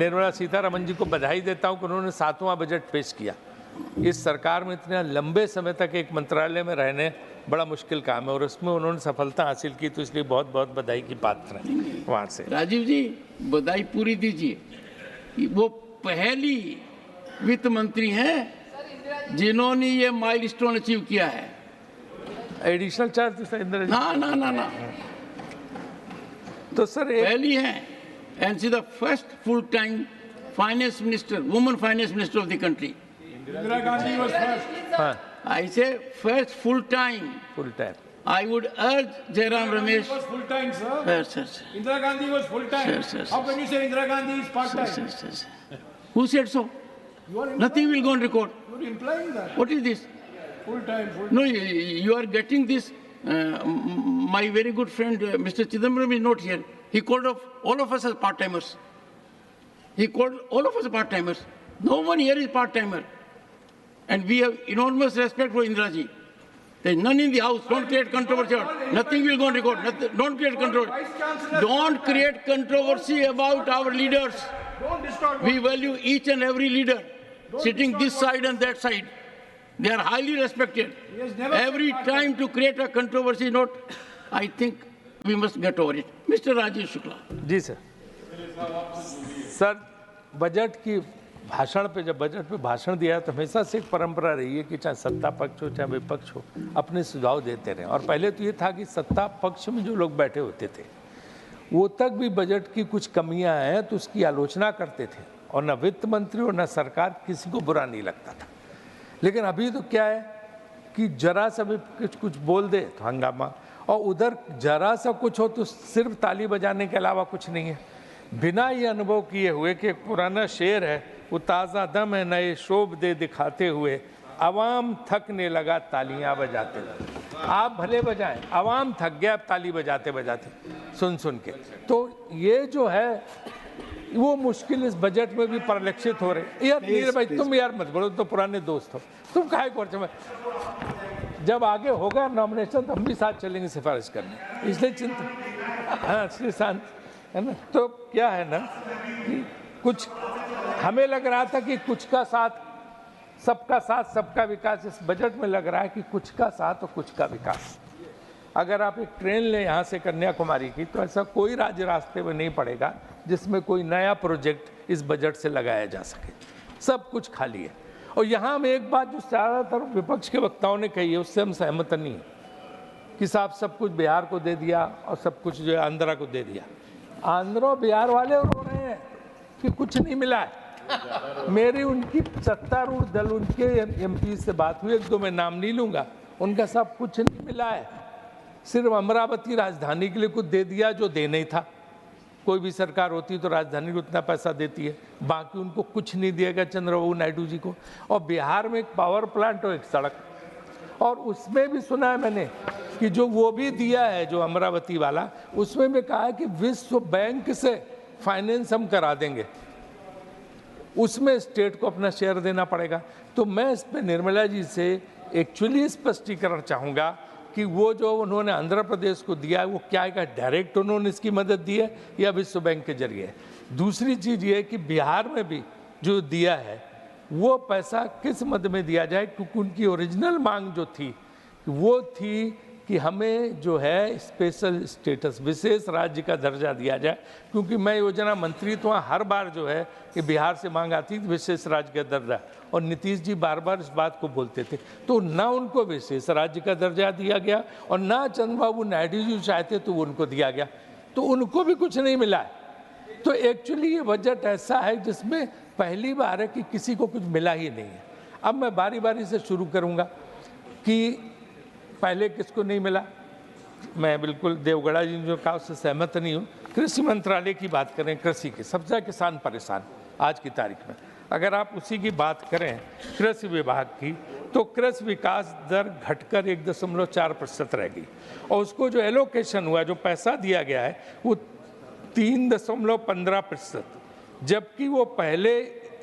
निर्मला सीतारमण जी को बधाई देता हूं कि उन्होंने 7वां बजट पेश किया। इस सरकार में इतने लंबे समय तक एक मंत्रालय में रहने बड़ा मुश्किल काम है और उसमें उन्होंने सफलता हासिल की, तो इसलिए बहुत बहुत बधाई की पात्र हैं वहाँ से। राजीव जी बधाई पूरी दीजिए। वो पहली वित्त मंत्री हैं जिन्होंने ये माइलस्टोन अचीव किया है। Additional charge Indira ji? ना तो सर पहली है, and she the first full time finance minister, woman finance minister of the country. Indira Gandhi was first. हाँ, I say first full time. Full time. I would urge Jairam Indira Ramesh. Gandhi was full time, sir. Sir. Indira Gandhi was full time. Sir. How can you say Indira Gandhi is part time? Sir. Who said so? You are Nothing will go on record. You are implying that. What is this? Full time. No, you are getting this. My very good friend, Mr. Chidambaram is not here. He called all of us as part-timers. He called all of us part-timers. No one here is part-timer. And we have enormous respect for Indira ji. There is none in the house. Don't create controversy. Nothing will go on record. Don't create controversy. Don't create controversy about our leaders. Don't distort. We value each and every leader sitting this side and that side. They are highly respected. has never Every said time to create a controversy, I think we must get over it. Mr. Rajesh Shukla. जी sir. Sir budget की भाषण पे, जब budget पे भाषण दिया तो हमेशा से एक परंपरा रही है कि चाहे सत्ता पक्ष हो चाहे विपक्ष हो अपने सुझाव देते रहे। और पहले तो ये था कि सत्ता पक्ष में जो लोग बैठे होते थे वो तक भी बजट की कुछ कमियां हैं तो उसकी आलोचना करते थे और न वित्त मंत्री और न सरकार किसी को बुरा नहीं लगता था। लेकिन अभी तो क्या है कि जरा सा भी कुछ बोल दे तो हंगामा, और उधर जरा सा कुछ हो तो सिर्फ ताली बजाने के अलावा कुछ नहीं है। बिना ये अनुभव किए हुए कि एक पुराना शेर है, वो ताज़ा दम है नए शोभ दे दिखाते हुए, आवाम थकने लगा तालियां बजाते हुए। आप भले बजाएं, आवाम थक गया ताली बजाते बजाते सुन के। तो ये जो है वो मुश्किल इस बजट में भी परिलक्षित हो रहे। यार नीर भाई तुम यार मत बोलो, तो पुराने दोस्त हो तुम, काहे को जब आगे होगा नॉमिनेशन तो हम भी साथ चलेंगे सिफारिश करने, इसलिए चिंता। हाँ श्री शांत है ना। तो क्या है ना कि कुछ हमें लग रहा था कि कुछ का साथ सबका विकास, इस बजट में लग रहा है कि कुछ का साथ और कुछ का विकास। अगर आप एक ट्रेन लें यहाँ से कन्याकुमारी की तो ऐसा कोई राज्य रास्ते में नहीं पड़ेगा जिसमें कोई नया प्रोजेक्ट इस बजट से लगाया जा सके, सब कुछ खाली है। और यहाँ में एक बात जो ज़्यादातर विपक्ष के वक्ताओं ने कही है उससे हम सहमत नहीं है कि साहब सब कुछ बिहार को दे दिया और सब कुछ जो है आंध्रा को दे दिया। आंध्रा बिहार वाले रो रहे हैं कि कुछ नहीं मिला है। मेरी उनकी सत्तारूढ़ दल उनके एमपी से बात हुई, एक दो मैं नाम नहीं लूँगा, उनका सब कुछ नहीं मिला है। सिर्फ अमरावती राजधानी के लिए कुछ दे दिया जो देना ही था। कोई भी सरकार होती तो राजधानी को उतना पैसा देती है, बाकी उनको कुछ नहीं दिएगा चंद्रबाबू नायडू जी को। और बिहार में एक पावर प्लांट और एक सड़क, और उसमें भी सुना है मैंने कि जो वो भी दिया है जो अमरावती वाला, उसमें भी कहा है कि विश्व बैंक से फाइनेंस हम करा देंगे, उसमें स्टेट को अपना शेयर देना पड़ेगा। तो मैं इस पर निर्मला जी से एक्चुअली स्पष्टीकरण चाहूँगा कि वो जो उन्होंने आंध्र प्रदेश को दिया है वो क्या है, डायरेक्ट उन्होंने इसकी मदद दी है या विश्व बैंक के जरिए। दूसरी चीज़ ये है कि बिहार में भी जो दिया है वो पैसा किस मद में दिया जाए, क्योंकि उनकी ओरिजिनल मांग जो थी वो थी कि हमें जो है स्पेशल स्टेटस, विशेष राज्य का दर्जा दिया जाए। क्योंकि मैं योजना मंत्री तो हर बार जो है कि बिहार से मांग आती थी विशेष राज्य का दर्जा, और नीतीश जी बार बार इस बात को बोलते थे, तो ना उनको विशेष राज्य का दर्जा दिया गया और ना चंद्रबाबू नायडू जी चाहते तो उनको दिया गया, तो उनको भी कुछ नहीं मिला है। तो एक्चुअली ये बजट ऐसा है जिसमें पहली बार है कि किसी को कुछ मिला ही नहीं है। अब मैं बारी बारी से शुरू करूँगा कि पहले किसको नहीं मिला। मैं बिल्कुल देवगढ़ा जी जो कहा उससे सहमत नहीं हूँ। कृषि मंत्रालय की बात करें, कृषि की सबसे ज़्यादा किसान परेशान आज की तारीख में। अगर आप उसी की बात करें कृषि विभाग की, तो कृषि विकास दर घटकर 1.4% रह गई, और उसको जो एलोकेशन हुआ, जो पैसा दिया गया है वो 3.15%, जबकि वो पहले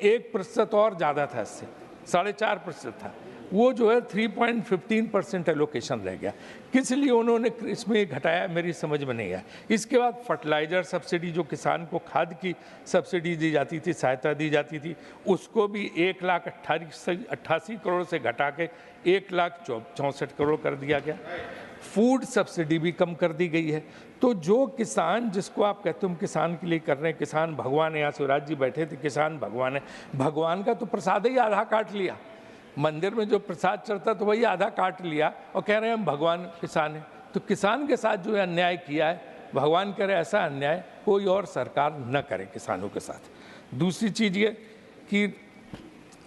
1% और ज़्यादा था, इससे 4.5% था। वो जो है 3.15% एलोकेशन रह गया। किस लिए उन्होंने इसमें घटाया मेरी समझ में नहीं आया। इसके बाद फर्टिलाइज़र सब्सिडी, जो किसान को खाद की सब्सिडी दी जाती थी, सहायता दी जाती थी, उसको भी 1,88 करोड़ से घटा के 1,64 करोड़ कर दिया गया। फूड सब्सिडी भी कम कर दी गई है। तो जो किसान, जिसको आप कहते हो हम किसान के लिए कर रहे हैं, किसान भगवान है, यहाँ शिवराज जी बैठे थे, किसान भगवान है, भगवान का तो प्रसाद ही आधा काट लिया। मंदिर में जो प्रसाद चढ़ता तो वही आधा काट लिया और कह रहे हैं हम भगवान किसान हैं। तो किसान के साथ जो है अन्याय किया है, भगवान करे ऐसा अन्याय कोई और सरकार न करे किसानों के साथ। दूसरी चीज़ ये कि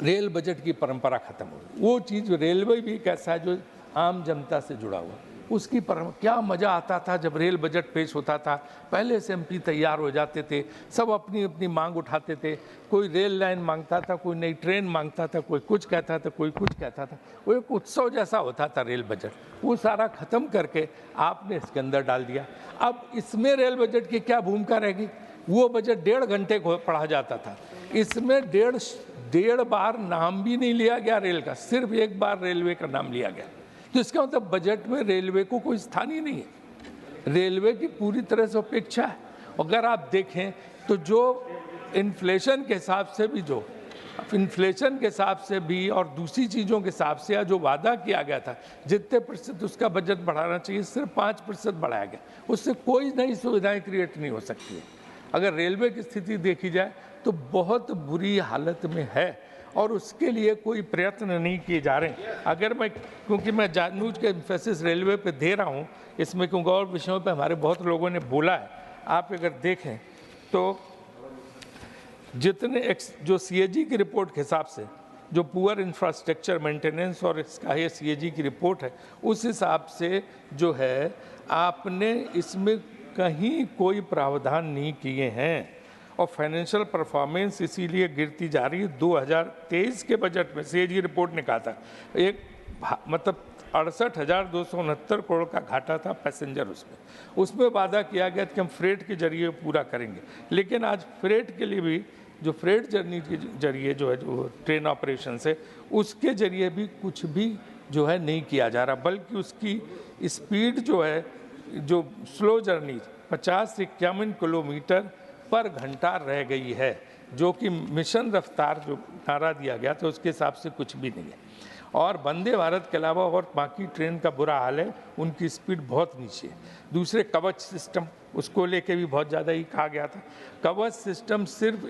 रेल बजट की परंपरा खत्म हो गई। वो चीज़, रेलवे भी एक ऐसा है जो आम जनता से जुड़ा हुआ, उसकी क्या मज़ा आता था जब रेल बजट पेश होता था। पहले से एमपी तैयार हो जाते थे, सब अपनी अपनी मांग उठाते थे। कोई रेल लाइन मांगता था, कोई नई ट्रेन मांगता था, कोई कुछ कहता था, कोई कुछ कहता था। वो एक उत्सव जैसा होता था रेल बजट। वो सारा ख़त्म करके आपने इसके अंदर डाल दिया। अब इसमें रेल बजट की क्या भूमिका रहेगी? वो बजट 1.5 घंटे को पढ़ा जाता था, इसमें डेढ़ बार नाम भी नहीं लिया गया रेल का, सिर्फ एक बार रेलवे का नाम लिया गया। तो इसका मतलब बजट में रेलवे को कोई स्थान ही नहीं है। रेलवे की पूरी तरह से उपेक्षा है। अगर आप देखें तो जो इन्फ्लेशन के हिसाब से भी, जो इन्फ्लेशन के हिसाब से भी और दूसरी चीज़ों के हिसाब से जो वादा किया गया था, जितने प्रतिशत उसका बजट बढ़ाना चाहिए, सिर्फ 5% बढ़ाया गया। उससे कोई नई सुविधाएं क्रिएट नहीं हो सकती है। अगर रेलवे की स्थिति देखी जाए तो बहुत बुरी हालत में है और उसके लिए कोई प्रयत्न नहीं किए जा रहे हैं। अगर मैं, क्योंकि मैं जानबूझ के एम्फेसिस रेलवे पे दे रहा हूँ इसमें, क्योंकि और विषयों पे हमारे बहुत लोगों ने बोला है। आप अगर देखें तो जितने जो सीएजी की रिपोर्ट के हिसाब से, जो पुअर इंफ्रास्ट्रक्चर मेंटेनेंस और इसका ये सीएजी की रिपोर्ट है, उस हिसाब से जो है आपने इसमें कहीं कोई प्रावधान नहीं किए हैं और फाइनेंशियल परफॉर्मेंस इसीलिए गिरती जा रही है। 2023 के बजट में सीएजी रिपोर्ट ने कहा था मतलब 68,269 करोड़ का घाटा था पैसेंजर उसमें वादा किया गया कि हम फ्रेट के जरिए पूरा करेंगे। लेकिन आज फ्रेट के लिए भी, जो फ्रेट जर्नी के जरिए जो है, जो ट्रेन ऑपरेशन से, उसके जरिए भी कुछ भी जो है नहीं किया जा रहा, बल्कि उसकी स्पीड जो है, जो स्लो जर्नी 50 से 51 किलोमीटर पर घंटा रह गई है, जो कि मिशन रफ्तार जो नारा दिया गया था उसके हिसाब से कुछ भी नहीं है। और वंदे भारत के अलावा और बाकी ट्रेन का बुरा हाल है, उनकी स्पीड बहुत नीचे है। दूसरे कवच सिस्टम, उसको लेके भी बहुत ज़्यादा ही कहा गया था। कवच सिस्टम सिर्फ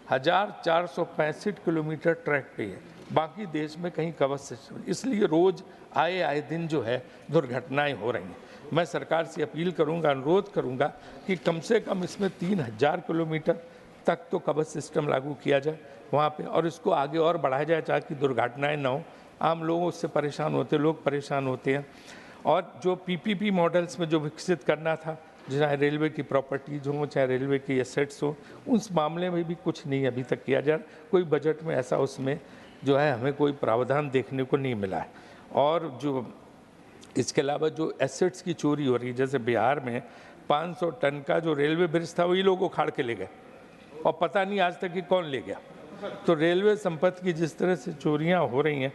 1465 किलोमीटर ट्रैक पे है, बाकी देश में कहीं कवच सिस्टम, इसलिए रोज़ आए दिन जो है दुर्घटनाएं हो रही हैं। मैं सरकार से अपील करूंगा, अनुरोध करूंगा कि कम से कम इसमें 3000 किलोमीटर तक तो कवच सिस्टम लागू किया जाए वहाँ पे, और इसको आगे और बढ़ाया जाए ताकि दुर्घटनाएं ना हो। आम लोग उससे परेशान होते हैं, लोग परेशान होते हैं। और जो पीपीपी मॉडल्स में जो विकसित करना था, चाहे रेलवे की प्रॉपर्टीज हो, चाहे रेलवे की एसेट्स हो, उस मामले में भी कुछ नहीं अभी तक किया जा रहा। कोई बजट में ऐसा उसमें जो है हमें कोई प्रावधान देखने को नहीं मिला है। और जो इसके अलावा जो एसेट्स की चोरी हो रही है, जैसे बिहार में 500 टन का जो रेलवे ब्रिज था वही लोग उखाड़ के ले गए और पता नहीं आज तक कि कौन ले गया। तो रेलवे संपत्ति की जिस तरह से चोरियां हो रही हैं,